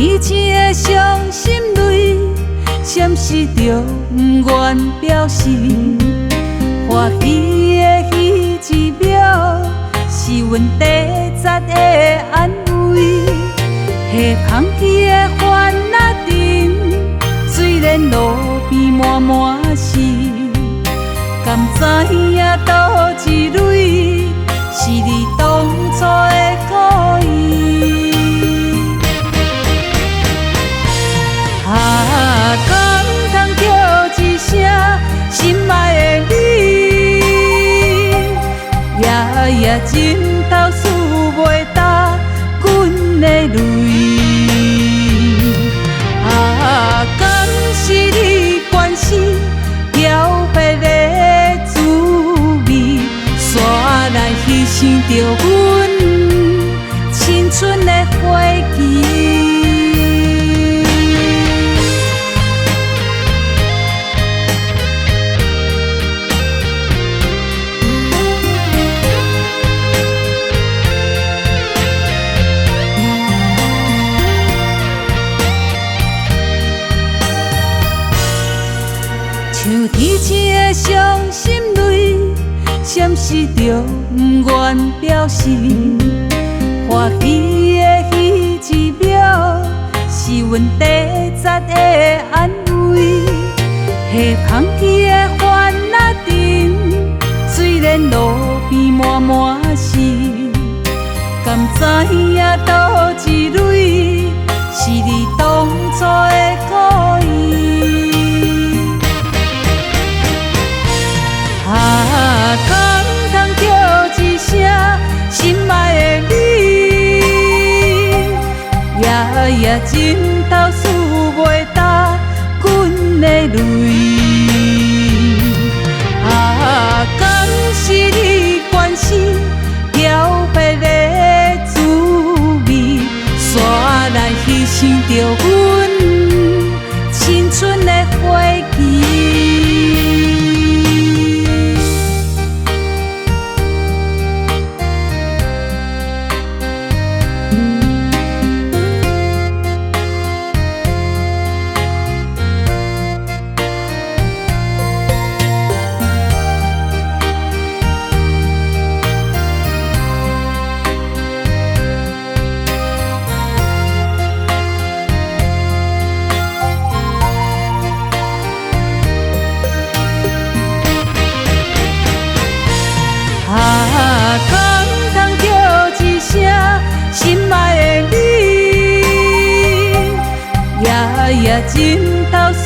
天星的伤心泪，闪失着不愿表示。欢喜的彼一秒，是阮第十的安慰。下放弃的烦恼阵，虽然路边满满是，敢知影倒一蕊，是你当初的故意。敢通叫一声心爱的你，夜夜枕头数袂干阮的泪。敢是你关心调配的滋味，煞来牺牲着阮青春的花期。像天星的伤心泪，闪失着不愿表示。欢喜的彼一秒，是阮第十的安慰。下放弃的烦恼阵，虽然路边满满是，敢知影倒一蕊，是你当初的故意。敢通叫一声心爱的你，夜夜枕头数袂干阮的泪。敢是你关心调配的滋味，煞来牺牲着阮青春的花期。敢通叫一声心爱的你，夜夜枕头数